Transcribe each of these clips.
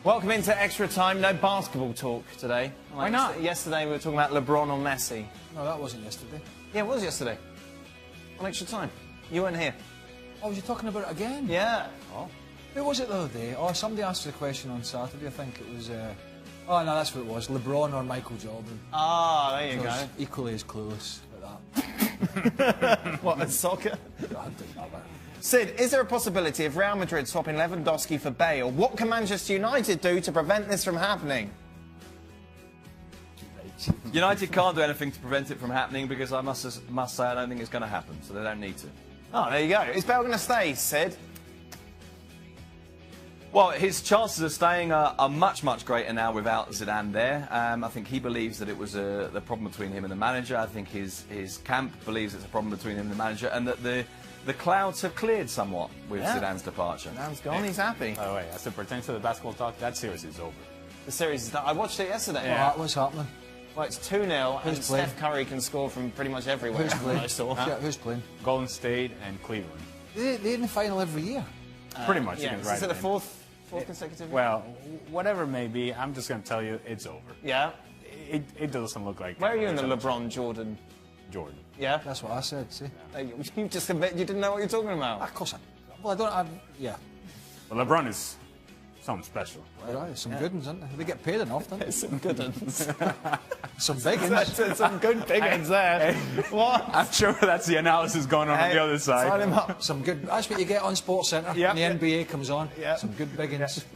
Welcome into Extra Time. No basketball talk today. Why not? Yesterday we were talking about LeBron or Messi. No, that wasn't yesterday. Yeah, it was yesterday. On Extra Time. You weren't here. Oh, was you talking about it again? Yeah. Oh. Who was it the other day? Oh, somebody asked the question on Saturday. I think it was... Oh, no, that's what it was. LeBron or Michael Jordan. Ah, there you go. Equally as clueless at that. What, at soccer? I don't know about it. Sid, is there a possibility of Real Madrid swapping Lewandowski for Bale? What can Manchester United do to prevent this from happening? United can't do anything to prevent it from happening because I must say I don't think it's going to happen, so they don't need to. Oh, there you go. Is Bale going to stay, Sid? Well, his chances of staying are much, much greater now without Zidane there. I think he believes that it was the problem between him and the manager. I think his camp believes it's a problem between him and the manager, and that the clouds have cleared somewhat with Zidane's departure. Zidane's gone, he's happy. By the way, as it pertains to the basketball talk, that series is over. The series is done. I watched it yesterday. Yeah. What's happening? Well, it's 2-0, and playing? Steph Curry can score from pretty much everywhere. Who's playing? I saw. Yeah, who's playing? Golden State and Cleveland. They're in the final every year. Pretty much. Yeah, You can write is it the in. fourth consecutive year? Well, whatever it may be, I'm just going to tell you it's over. Yeah. It doesn't look like... Where are you in the LeBron Jordan? Jordan. Yeah? That's what I said, see? You just admit you didn't know what you're talking about. Of course I don't... yeah. Well, LeBron is something special. Right, some good ones, isn't there? They get paid enough, don't they? Some good ones. Some big ones. Some good big ones there. What? I'm sure that's the analysis going on the other side. Sign him up. Some good... That's what you get on SportsCentre Yep. when the NBA comes on. Yep. Some good big ones.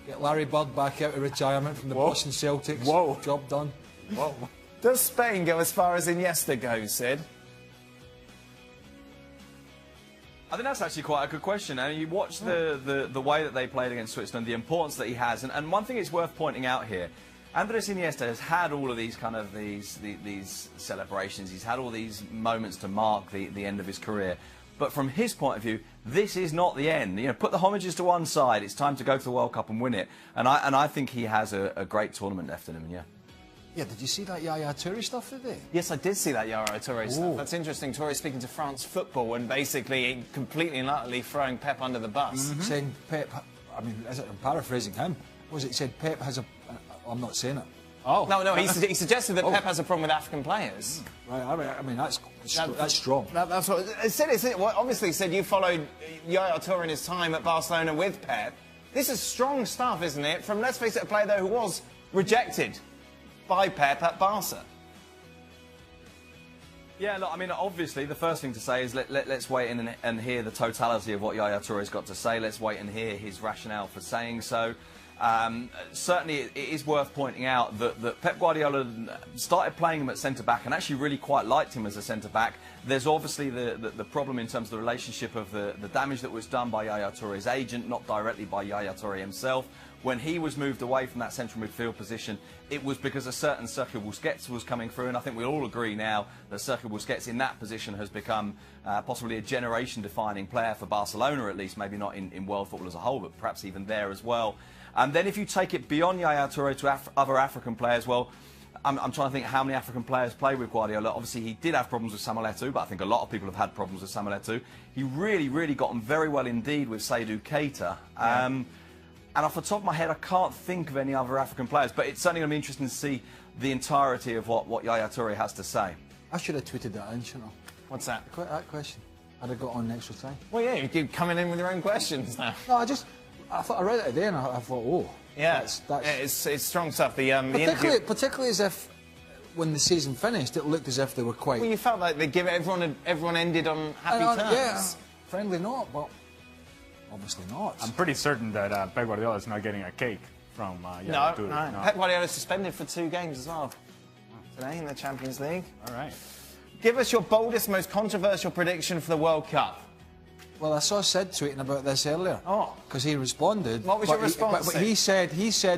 Get Larry Bird back out of retirement from the Boston Celtics. Whoa. Job done. Whoa. Does Spain go as far as Iniesta goes, Sid? I think that's actually quite a good question. And you watch the way that they played against Switzerland, the importance that he has, and one thing it's worth pointing out here. Andres Iniesta has had all of these these celebrations. He's had all these moments to mark the end of his career. But from his point of view, this is not the end. You know, put the homages to one side. It's time to go to the World Cup and win it. And I think he has a great tournament left in him. Yeah. Yeah, did you see that Yaya Toure stuff today? Yes, I did see that Yaya Toure stuff. That's interesting. Toure speaking to France Football and basically completely and utterly throwing Pep under the bus. Saying Pep, I mean, I'm paraphrasing him. Was it said Pep has a... I'm not saying it. Oh. No, he suggested that Pep has a problem with African players. Right, I mean that's strong. That's what it said. Well, obviously said you followed Yaya Toure in his time at Barcelona with Pep. This is strong stuff, isn't it? From, let's face it, a player though who was rejected by Pep at Barca. Yeah, look, I mean, obviously, the first thing to say is let's wait and hear the totality of what Yaya Toure's got to say. Let's wait and hear his rationale for saying so. Certainly, it is worth pointing out that Pep Guardiola started playing him at centre-back and actually really quite liked him as a centre-back. There's obviously the problem in terms of the relationship of the damage that was done by Yaya Toure's agent, not directly by Yaya Toure himself. When he was moved away from that central midfield position, it was because a certain Sergio Busquets was coming through, and I think we all agree now that Sergio Busquets in that position has become possibly a generation-defining player for Barcelona, at least, maybe not in world football as a whole, but perhaps even there as well. And then if you take it beyond Yaya Toure to other African players, well, I'm trying to think how many African players play with Guardiola. Obviously, he did have problems with Samuel Eto'o, but I think a lot of people have had problems with Samuel Eto'o. He really, really got on very well indeed with Seydou Keita. And off the top of my head, I can't think of any other African players, but it's certainly going to be interesting to see the entirety of what Yaya Toure has to say. I should have tweeted that in, shouldn't I? What's that? That question. I'd have got on extra time. Well, yeah, you keep coming in with your own questions now. No, I thought I read it today and I thought, oh. Yeah, that's it's strong stuff. Particularly as if when the season finished, it looked as if they were quite... Well, you felt like they give everyone ended on happy terms. Yeah, friendly note, but obviously not. I'm pretty certain that Pep Guardiola is not getting a cake from Yaya Toure. No. Pep Guardiola suspended for 2 games as well today in the Champions League. All right. Give us your boldest, most controversial prediction for the World Cup. Well, I saw Sid tweeting about this earlier. Oh. Because he responded. What was your response? But he said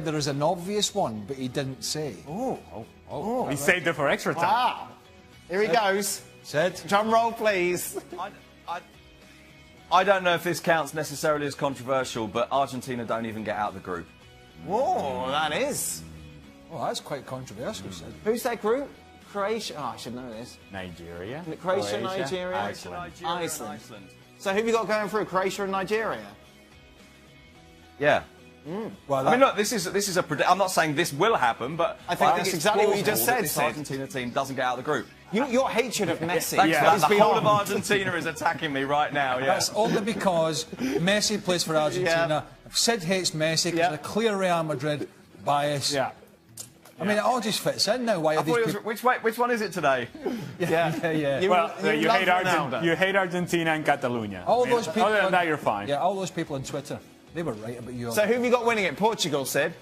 there is an obvious one, but he didn't say. He saved it for extra time. Wow. Here he goes. Sid? Drum roll, please. I don't know if this counts necessarily as controversial, but Argentina don't even get out of the group. Whoa, that is. Oh, that's quite controversial, Sid. Who's that group? Croatia. Oh, I should know this. Nigeria. Croatia, Nigeria, Iceland. So who have you got going through? Croatia and Nigeria? Yeah. Well, I mean, look, this is I'm not saying this will happen, but I think that's it's exactly what you just plausible that said, This Sid. Argentina team doesn't get out of the group. Your hatred of Messi Thanks for that. is The whole of beyond. Argentina is attacking me right now. Yeah. that's only because Messi plays for Argentina. Sid hates Messi because of a clear Real Madrid bias. Yeah. I mean, it all just fits in now. Why I are these thought it people... was, which one is it today? Yeah. You, Well, you love hate Ronaldo. you hate Argentina and Catalunya. All those people... Other than on- that, you're fine. Yeah, all those people on Twitter, they were right about you. So who have you got winning it? Portugal, Sid?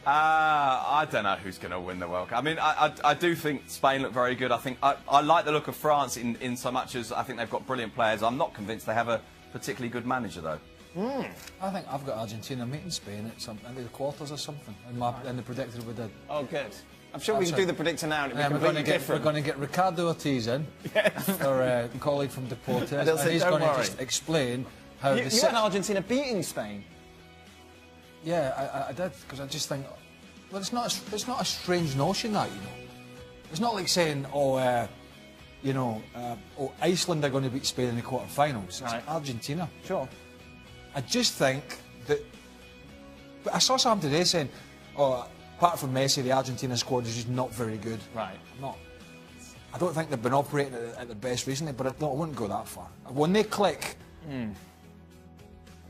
I don't know who's going to win the World Cup. I mean, I do think Spain look very good. I think I like the look of France in so much as I think they've got brilliant players. I'm not convinced they have a particularly good manager, though. I think I've got Argentina meeting Spain at the quarters or something. And the predicted we did. Oh, good. I'm sure we can do the predictor now and it'll be We're completely going to get different. we're going to get Ricardo Ortiz in, our colleague from Deportes, And he'll say, and he's "Don't going to worry." just explain how You the had Argentina beating Spain. Yeah, I did, because I just think, well, it's not a strange notion that, you know. It's not like saying, Iceland are going to beat Spain in the quarter-finals. Right. It's Argentina. Sure. I just think that... But I saw something today saying, apart from Messi, the Argentina squad is just not very good. Right. I don't think they've been operating at the best recently, but I wouldn't go that far. When they click...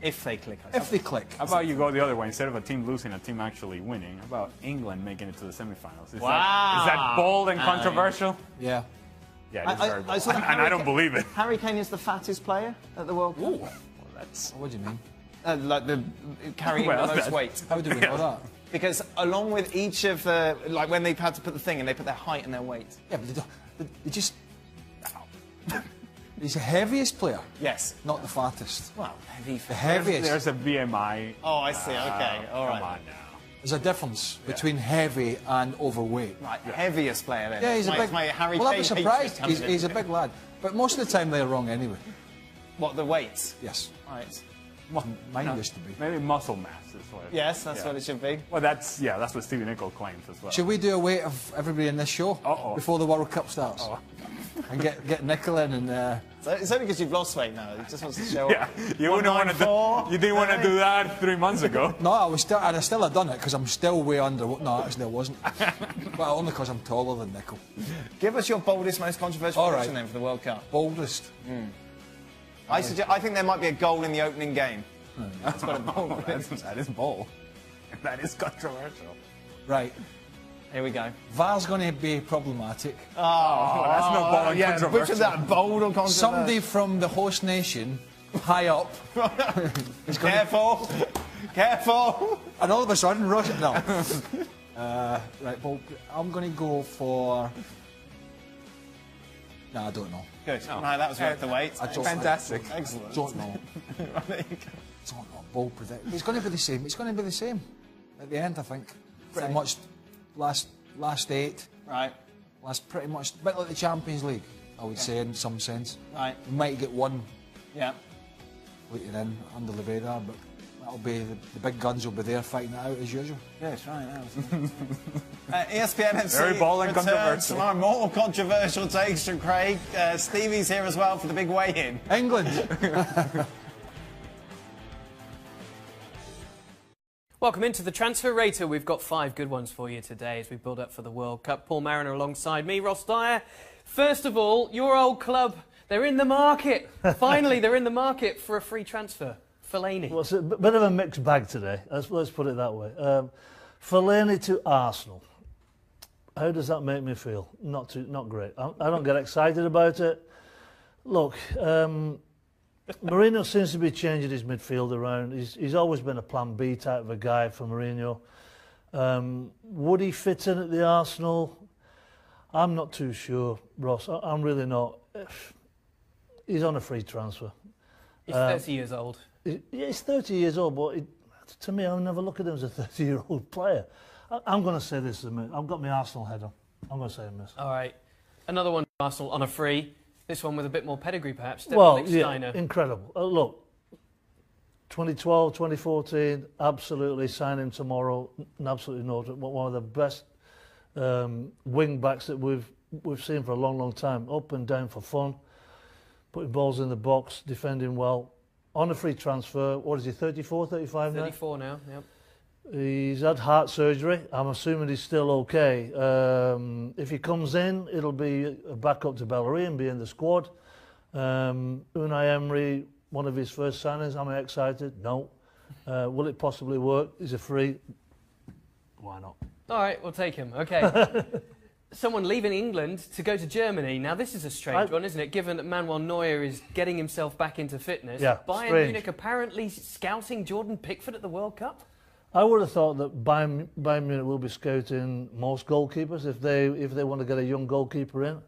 If they click. If they click. How about you go the other way? Instead of a team losing, a team actually winning. How about England making it to the semifinals? Is that bold and controversial? Yeah. Yeah, it is very bold. saw that And I don't believe it. Harry Kane is the fattest player at the World Cup. Well, that's... What do you mean? Like carrying Well, the most that- weight. How do we know that? Because along with each of the, like when they've had to put the thing in, they put their height and their weight. Yeah, but they just... He's the heaviest player, Yes. not the fattest. Well, heavy. The heaviest. There's a BMI. Oh, I see. Okay. All right. Come on now. There's a difference between heavy and overweight. Right. Heaviest player then. Yeah, he's a my, big... My Harry well, I'd Kane be surprised. hatred comes He's a in. big lad. But most of the time they're wrong anyway. What, the weights? Yes. Right. Mine used to be. Maybe muscle mass is what. Yes, that's Yeah. what it should be. Well, that's what Stevie Nicol claims as well. Should we do a weight of everybody in this show before the World Cup starts? And get Nicol in and... So it's only because you've lost weight now. He just wants to show Yeah, you wouldn't want to do. 194. You didn't want to do that 3 months ago. No, I'd still have done it because I'm still way under... No, actually I wasn't. But only because I'm taller than Nicol. Give us your boldest, most controversial All right. prediction then for the World Cup. Boldest. I think there might be a goal in the opening game. That's got a bold prediction. That is bold. That is controversial. Right. Here we go. VAR's going to be problematic. Oh, that's not bold and Yeah, which controversial. is that bold or controversial? Somebody from the host nation, high up, Careful. Careful. and all of a sudden, Russia... No. Right, well, I'm going to go for... No, I don't know. Good. No, that was worth the wait. Fantastic. Excellent. Don't know. Don't know. Bold prediction. It's going to be the same. It's going to be the same. At the end, I think. Pretty Same. much last eight. Right. Pretty much a bit like the Champions League, I would say, in some sense. Right. We might get one Yeah. leaking in under the radar, but that'll be the big guns will be there fighting it out as usual. Good, right. ESPN FC Very bold and returns controversial. tomorrow. More controversial takes from Craig. Stevie's here as well for the big weigh-in. England. Welcome into the Transfer Rater. We've got 5 good ones for you today as we build up for the World Cup. Paul Mariner alongside me, Ross Dyer. First of all, your old club, they're in the market. Finally, they're in the market for a free transfer. Fellaini. Well, it's a bit of a mixed bag today. Let's put it that way. Fellaini to Arsenal. How does that make me feel? Not great. I don't get excited about it. Look, Mourinho seems to be changing his midfield around. He's always been a plan B type of a guy for Mourinho. Would he fit in at the Arsenal? I'm not too sure, Ross. I'm really not. He's on a free transfer. He's 30 years old. He's 30 years old, but to me, I'll never look at him as a 30-year-old player. I'm going to say this, I've got my Arsenal head on. I'm going to say him this. All right. Another one, Arsenal on a free. This one with a bit more pedigree, perhaps. Well, Stefan yeah, Lichtsteiner. incredible. Look, 2012, 2014, absolutely sign him tomorrow. Absolutely no. One of the best wing backs that we've seen for a long, long time. Up and down for fun, putting balls in the box, defending well. on a free transfer. What is he, 34, 35 now? 34 now, yep. He's had heart surgery. I'm assuming he's still okay. If he comes in, it'll be a backup to Bellerin, be in the squad. Unai Emery, one of his first signings. Am I excited? No. Will it possibly work? Is it free? Why not? All right, we'll take him. Okay. Someone leaving England to go to Germany. Now, this is a strange one, isn't it? Given that Manuel Neuer is getting himself back into fitness. Yeah, Bayern strange. Munich apparently scouting Jordan Pickford at the World Cup. I would have thought that Bayern Munich will be scouting most goalkeepers if they want to get a young goalkeeper in.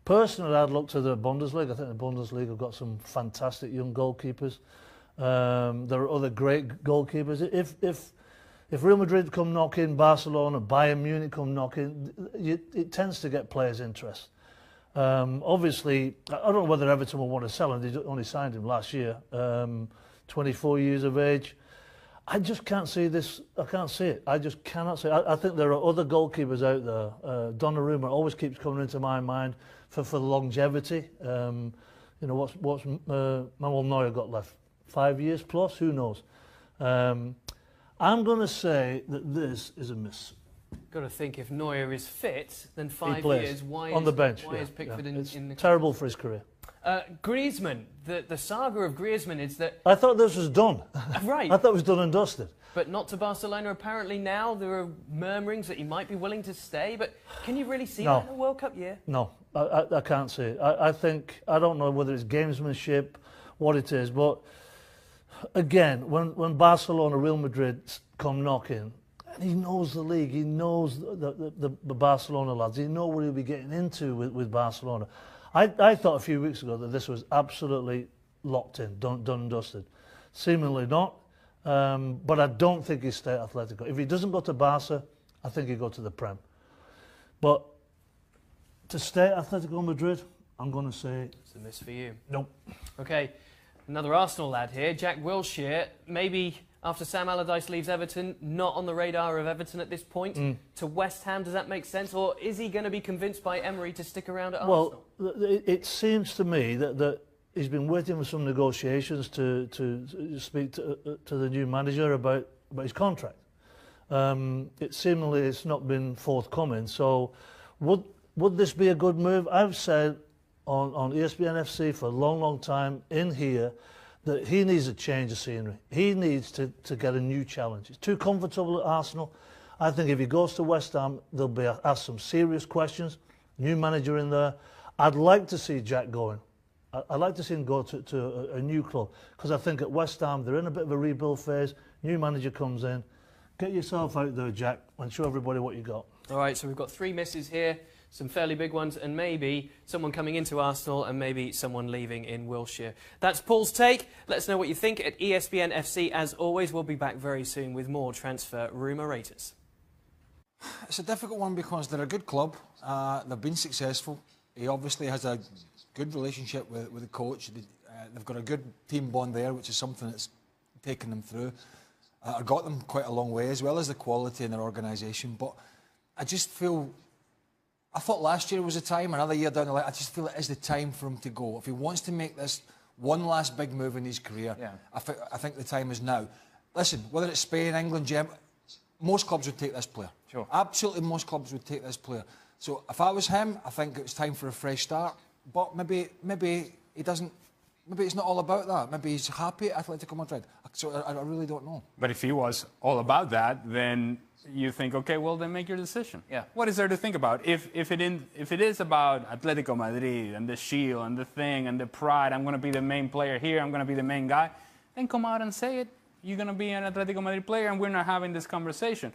Personally, I'd look to the Bundesliga. I think the Bundesliga have got some fantastic young goalkeepers. There are other great goalkeepers. If Real Madrid come knocking, Barcelona, Bayern Munich come knocking, it tends to get players' interest. Obviously, I don't know whether Everton will want to sell him. They only signed him last year. 24 years of age. I just can't see this. I can't see it. I just cannot see it. I think there are other goalkeepers out there. Donnarumma always keeps coming into my mind for the longevity. You know, what's Manuel Neuer got left? 5 years plus? Who knows? I'm going to say that this is a miss. Got to think if Neuer is fit, then 5 plays years. Why on the bench? Why is Pickford in the terrible for his career? Griezmann. The saga of Griezmann is that. I thought this was done. Right. I thought it was done and dusted. But not to Barcelona. Apparently now there are murmurings that he might be willing to stay. But can you really see that in a World Cup year? No, I can't see it. I think, I don't know whether it's gamesmanship, what it is, but again, when Barcelona, Real Madrid come knocking, and he knows the league, he knows the Barcelona lads, he knows what he'll be getting into with Barcelona. I thought a few weeks ago that this was absolutely locked in, done and dusted. Seemingly not, but I don't think he'll stay at Atletico. If he doesn't go to Barca, I think he'll go to the Prem. But to stay at Atletico Madrid, I'm going to say... It's a miss for you. Nope. Okay, another Arsenal lad here, Jack Wilshere, maybe after Sam Allardyce leaves Everton, not on the radar of Everton at this point, to West Ham. Does that make sense? Or is he going to be convinced by Emery to stick around at Arsenal? Well, it seems to me that he's been waiting for some negotiations to speak to the new manager about his contract. It seemingly it's not been forthcoming. So would this be a good move? I've said on ESPN FC for a long time in here that he needs a change of scenery. He needs to get a new challenge. He's too comfortable at Arsenal. I think if he goes to West Ham, they'll be asked some serious questions. New manager in there. I'd like to see Jack going. I'd like to see him go to a new club, because I think at West Ham they're in a bit of a rebuild phase. New manager comes in. Get yourself out there, Jack, and show everybody what you got. All right, so we've got 3 misses here, some fairly big ones, and maybe someone coming into Arsenal and maybe someone leaving in Wilshere. That's Paul's take. Let us know what you think at ESPN FC. As always, we'll be back very soon with more transfer rumorators. It's a difficult one because they're a good club. They've been successful. He obviously has a good relationship with the coach. They've got a good team bond there, which is something that's taken them through. Got them quite a long way, as well as the quality in their organisation. But I just feel... I thought last year was the time, another year down the line, I just feel it is the time for him to go. If he wants to make this one last big move in his career, I think the time is now. Listen, whether it's Spain, England, Germany, most clubs would take this player. Sure. Absolutely most clubs would take this player. So if I was him, I think it was time for a fresh start. But maybe he doesn't... Maybe it's not all about that. Maybe he's happy at Atletico Madrid. So I really don't know. But if he was all about that, then you think, okay, well, then make your decision. Yeah. What is there to think about? If it is about Atletico Madrid and the shield and the thing and the pride, I'm going to be the main player here, I'm going to be the main guy, then come out and say it. You're going to be an Atletico Madrid player, and we're not having this conversation.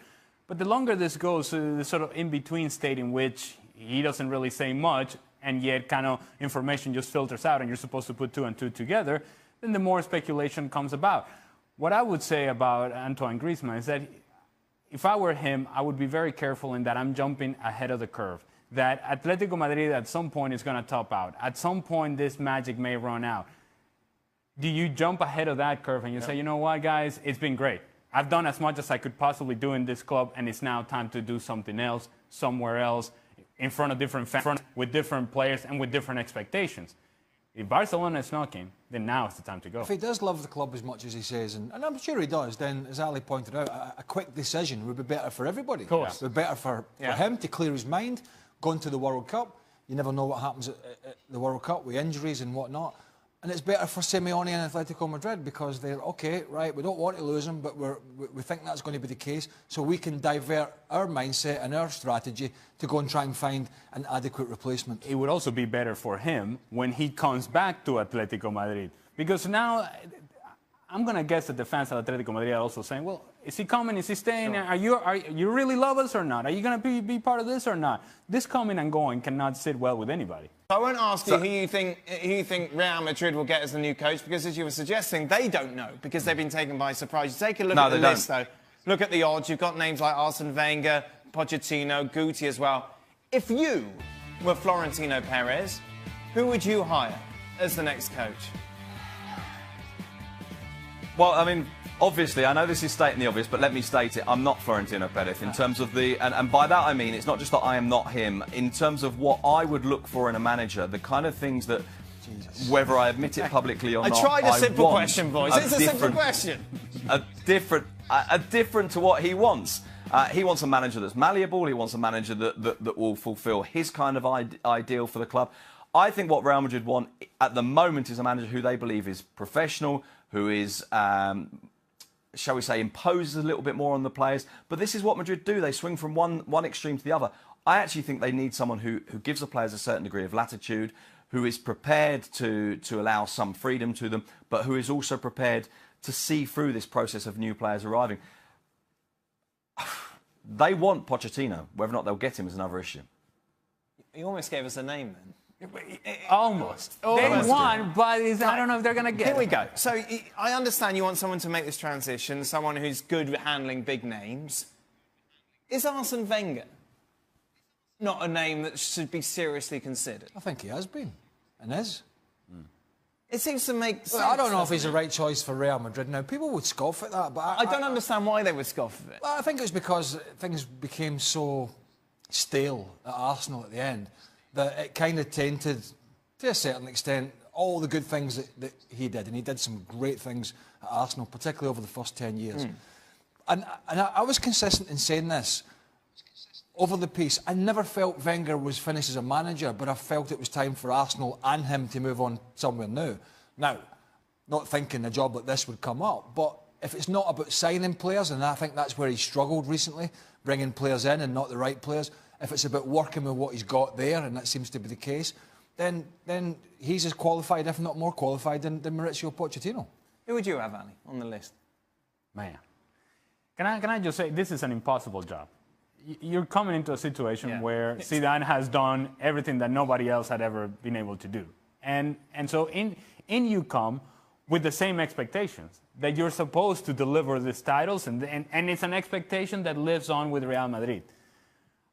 But the longer this goes to the sort of in-between state in which he doesn't really say much, and yet kind of information just filters out and you're supposed to put 2 and 2 together, then the more speculation comes about. What I would say about Antoine Griezmann is that if I were him, I would be very careful in that I'm jumping ahead of the curve. That Atletico Madrid at some point is going to top out. At some point, this magic may run out. Do you jump ahead of that curve and you say, you know what, guys, it's been great. I've done as much as I could possibly do in this club, and it's now time to do something else, somewhere else, in front of different fans, with different players and with different expectations. If Barcelona is knocking, then now is the time to go. If he does love the club as much as he says, and I'm sure he does, then, as Ali pointed out, a quick decision would be better for everybody. Of course. It would be better for him to clear his mind, going to the World Cup. You never know what happens at the World Cup with injuries and whatnot. And it's better for Simeone and Atletico Madrid because they're, OK, right, we don't want to lose him, but we think that's going to be the case, so we can divert our mindset and our strategy to go and try and find an adequate replacement. It would also be better for him when he comes back to Atletico Madrid. Because now, I'm going to guess that the fans of Atletico Madrid are also saying, well, is he coming? Is he staying? Sure. Are you really love us or not? Are you going to be part of this or not? This coming and going cannot sit well with anybody. I won't ask you who you think Real Madrid will get as the new coach, because as you were suggesting, they don't know, because they've been taken by surprise. You take a look at the list, though. Look at the odds. You've got names like Arsene Wenger, Pochettino, Guti as well. If you were Florentino Perez, who would you hire as the next coach? Well, I mean, obviously, I know this is stating the obvious, but let me state it. I'm not Florentino Perez in terms of the... And by that I mean, it's not just that I am not him. In terms of what I would look for in a manager, the kind of things that, whether I admit it publicly or not, I tried a simple question, boys. It's a simple question. A different to what he wants. He wants a manager that's malleable. He wants a manager that will fulfil his kind of ideal for the club. I think what Real Madrid want at the moment is a manager who they believe is professional, who is... shall we say, imposes a little bit more on the players. But this is what Madrid do. They swing from one extreme to the other. I actually think they need someone who gives the players a certain degree of latitude, who is prepared to allow some freedom to them, but who is also prepared to see through this process of new players arriving. They want Pochettino. Whether or not they'll get him is another issue. You almost gave us a name then. Almost. They won, but I don't know if they're going to get it. Here we go. So I understand you want someone to make this transition, someone who's good at handling big names. Is Arsene Wenger not a name that should be seriously considered? I think he has been, and is. It seems to make sense. Well, I don't know if he's the right choice for Real Madrid now. People would scoff at that, but I don't understand why they would scoff at it. Well, I think it was because things became so stale at Arsenal at the end that it kind of tainted, to a certain extent, all the good things that he did. And he did some great things at Arsenal, particularly over the first 10 years. And I was consistent in saying this over the piece. I never felt Wenger was finished as a manager, but I felt it was time for Arsenal and him to move on somewhere new. Now, not thinking a job like this would come up, but if it's not about signing players, and I think that's where he struggled recently, bringing players in and not the right players, if it's about working with what he's got there, and that seems to be the case, then he's as qualified, if not more qualified, than Mauricio Pochettino. Who would you have, Ali, on the list? Man, can I just say, this is an impossible job. You're coming into a situation where Zidane has done everything that nobody else had ever been able to do. And so in you come with the same expectations, that you're supposed to deliver these titles, and it's an expectation that lives on with Real Madrid.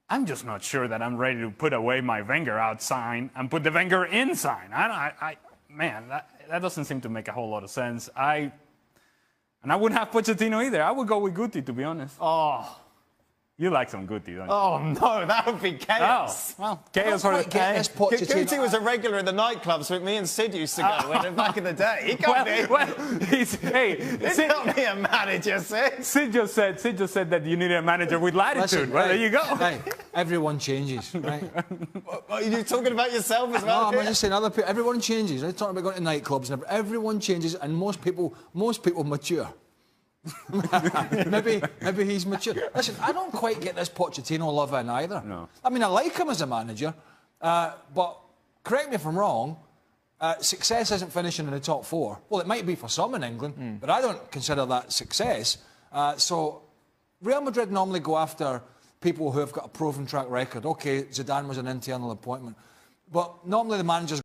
I'm just not sure that I'm ready to put away my Wenger out sign and put the Wenger in sign. Man, that doesn't seem to make a whole lot of sense. And I wouldn't have Pochettino either. I would go with Guti, to be honest. Oh. You like some Guti, don't you? Oh, no, that would be chaos. Oh, well, chaos for the Guti was a regular in the nightclubs with me and Sid used to go back in the day. He can't be. He's not be a manager, Sid. Sid just said that you need a manager with latitude. Listen, well, there you go. Hey, everyone changes, right? Are you talking about yourself as well? No, I'm just saying other people. Everyone changes. I'm talking about going to nightclubs and everyone changes, and most people mature. maybe he's mature. Listen, I don't quite get this Pochettino love in either. No. I mean, I like him as a manager, but correct me if I'm wrong, success isn't finishing in the top four. Well, it might be for some in England, but I don't consider that success. So Real Madrid normally go after people who have got a proven track record. OK, Zidane was an internal appointment, but normally the managers